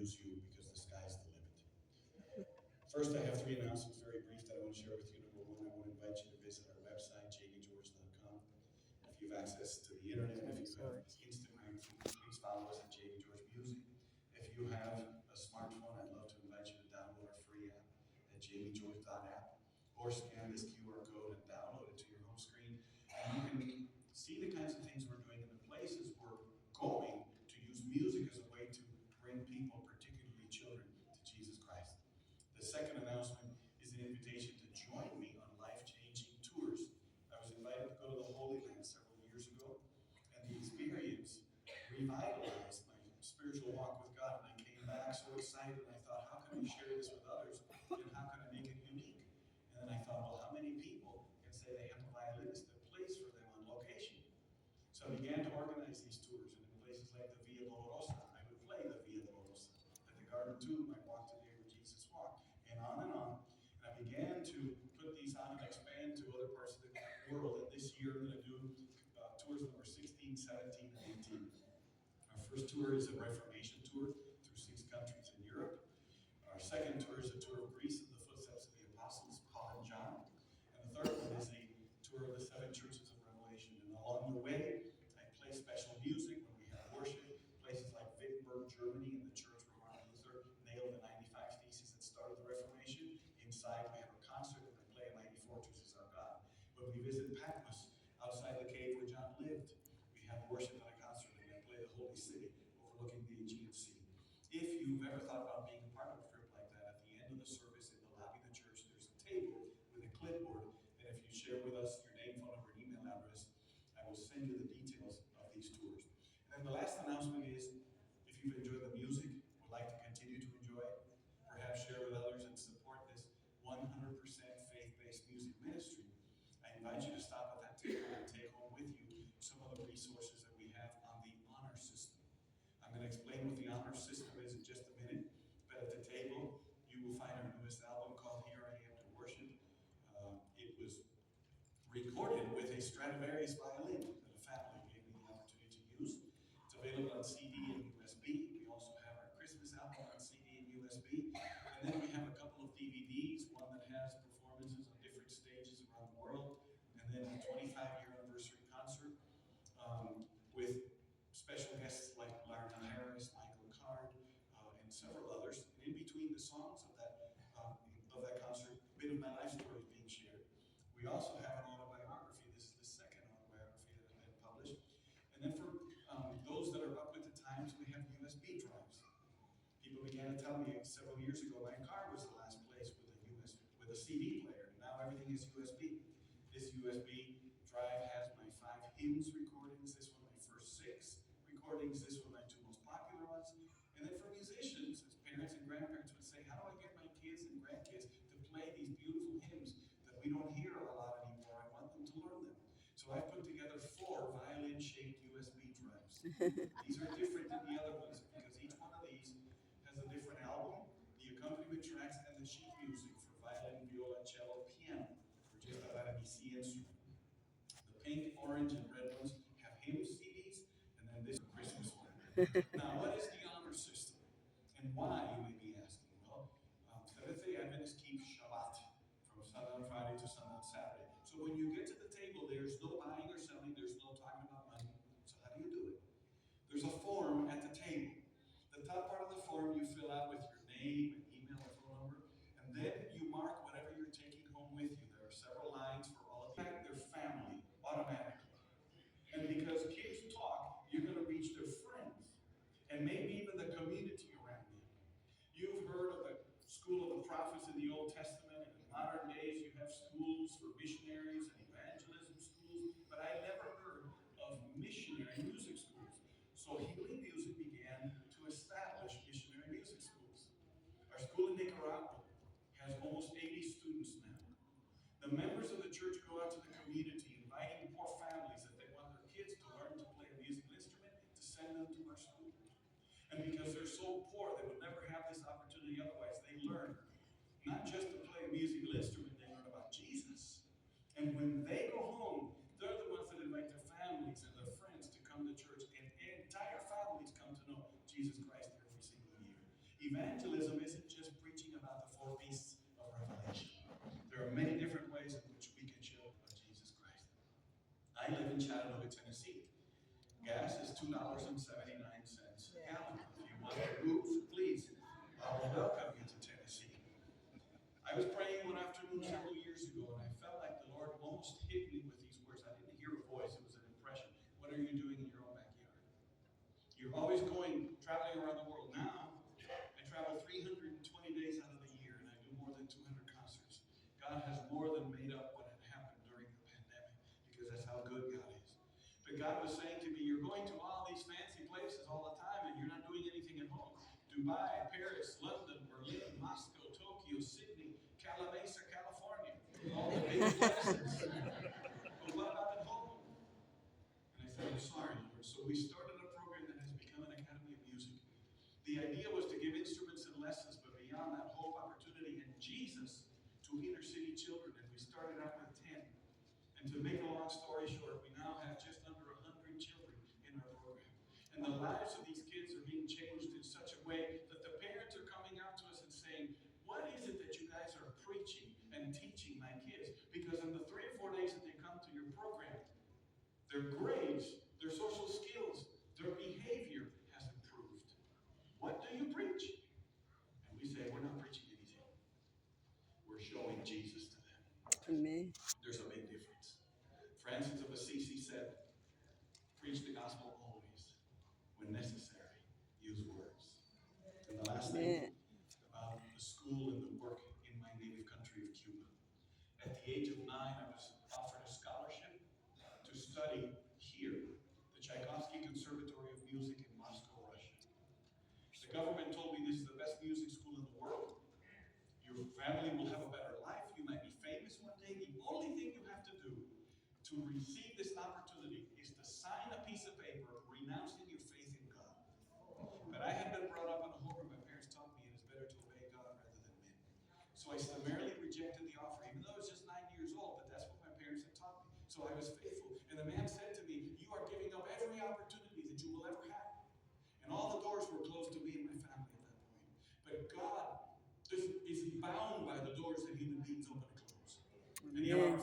use you because the sky's the limit. First, I have three announcements, very brief, that I want to share with you. Number one, I want to invite you to visit our website, jamiegeorge.com. If you have access to the internet, if you have Instagram, please follow us at Jamie George Music. If you have a smartphone, I'd love to invite you to download our free app at jamiegeorge.app, or scan this QR code and download it to your home screen. And you can see the kinds of things we're doing and the places we're going to use music as a way to bring people, particularly children, to Jesus Christ. The second announcement is an invitation to join me on life-changing tours. I was invited to go to the Holy Land several years ago, and the experience revitalized my spiritual walk with God. And I came back so excited, and I thought, how can I share this with others, and how can I make it unique? And then I thought, well, how many people can say they have a violinist that plays for them on location? So I began to organize these tours, and in places like the Via Dolorosa, I would play the Via Dolorosa. At the Garden Tomb, I walked today where Jesus walked, and on and on. And I began to put these on and expand to other parts of the world. And this year, I'm going to do tours number 16, 17, and 18. Our first tour is a Reformation tour through 6 countries in Europe. Our second tour is a tour of Greece in the footsteps of the apostles, Paul and John. And the third one is a tour of the 7 churches of Revelation. And along the way, I play special music when we have worship. Places like Wittenberg, Germany, and the church where Martin Luther nailed the 95 Theses that started the Reformation. Inside, we have a concert, and I play a Mighty Fortress is Our God. When we visit Patmos, outside the cave where John lived, we have worship and a concert, and I play the Holy City overlooking the Aegean Sea. If you've ever thought about being a part of a trip like that, at the end of the service in the lobby of the church, there's a table with a clipboard, and if you share with us your name, phone number, and email address, I will send you the details of these tours. And then the last announcement is, if you've enjoyed the music, would like to continue to enjoy it, perhaps share with others and support this 100% faith-based music ministry, I invite you to stop at that table and take home with you some of the resources that we have on the honor system. I'm going to explain what the honor system is in just a minute, but at the table, you will find our newest album called Here I Am to Worship. It was recorded with a Stradivarius violin that a family gave me the opportunity to use. It's available on CD and USB. We also have our Christmas album on CD and USB. And then we have a couple of DVDs, one that has performances on different stages around the world, and then a 25-year anniversary concert with special guests like Larna Harris, Michael Card, and several others. And in between the songs of that concert, a bit of my life story is being shared. We also have an autobiography. This is the second autobiography that has been published. And then for those that are up with the times, we have USB drives. People began to tell me several years ago, my car was the last place with a CD player. Now everything is USB. This USB drive has my 5 hymns recordings. This one, my first 6 recordings. This one, my 2 most popular ones. And then for musicians, as parents and grandparents would say, how do I get my kids and grandkids to play these beautiful hymns that we don't hear a lot anymore? I want them to learn them. So I've put together 4 violin-shaped USB drives. These are different than the other ones because each one of these has a different album, the accompaniment tracks, and the sheet music for violin, viola, cello, piano, or just about any C instrument. The pink, orange, and red ones have hymn CDs, and then this Christmas one. Now, what is the honor system? And why, you may be asking? Well, Seventh-day Adventists keep Shabbat from sundown Friday to sundown Saturday. So when you get to the table, there's no buying or selling, there's no talking about money. So how do you do it? There's a form at the table. The top part of the form you fill out with your name and email and phone number, and then you mark whatever you're taking home with you. There are several lines for all of you. Their family automatically. And because kids talk, you're going to reach their friends and maybe even the community around them. You've heard of the school of the prophets in the Old Testament, and in modern days you have schools for missionaries and evangelism schools, but I never heard of missionary music schools. So healing music began to establish missionary music schools. Our school in Nicaragua has almost 80 students now. The members of the church go out to the community, inviting poor families that they want their kids to learn to play a musical instrument, to send them to our school. And because they're so poor, they would never have this opportunity otherwise. They learn not just to play a musical instrument, they learn about Jesus. And when they go home, they're the ones that invite their families and their friends to come to church, and entire families come to know Jesus Christ every single year. Evangelism isn't just preaching about the four beasts of Revelation. There are many different ways in which we can share about Jesus Christ. I live in Chattanooga, Tennessee. Gas is $2.79 a gallon. If you want to move, please, I will welcome you to Tennessee. I was praying one afternoon several years ago, and I felt like the Lord almost hit me with these words. I didn't hear a voice, it was an impression. What are you doing in your own backyard? You're always traveling around the world. Now, I travel 320 days out of the year, and I do more than 200 concerts. God has more than made up what had happened during the pandemic, because that's how good God is. But God was saying to me, you're going to all these fancy places all the time, and you're not doing anything at home. Dubai, Paris, London, Berlin, Moscow, Tokyo, Sydney, Calamasa, California, all the big places. But what about at home? And I said, I'm sorry, Lord. So we started a program that has become an Academy of Music. The idea was to give instruments and lessons, but beyond that, hope, opportunity, and Jesus to inner city children. And we started out with 10. And to make a long story short, we now have just under 100 children in our program. And the lives of these kids are being changed in such a way that the parents are coming out to us and saying, what is it that you guys are preaching and teaching my kids? Because in the 3 or 4 days that they come to your program, their grades, their social skills, their behavior has improved. What do you preach? And we say, we're not preaching anything. We're showing Jesus to them. Amen. There's a big difference. Francis of Assisi said, preach the gospel always. When necessary, use words. And the last thing about the school and the work in my native country of Cuba. At the age of 9, I was offered a scholarship to study here, the Tchaikovsky Conservatory of Music in Moscow, Russia. The government told me this is the best music school in the world. Your family will have a better life. You might be famous one day. The only thing you have to do to receive this opportunity is to sign a piece of paper renouncing your faith in God. But I had been brought up in a home where my parents taught me it is better to obey God rather than men. So I summarily rejected the offer, even though I was just 9 years old, but that's what my parents had taught me. So I was faithful. And the man said to me, you are giving up every opportunity that you will ever have. And all the doors were closed to me and my family at that point. But God is bound by the doors that human beings open and close. And yet our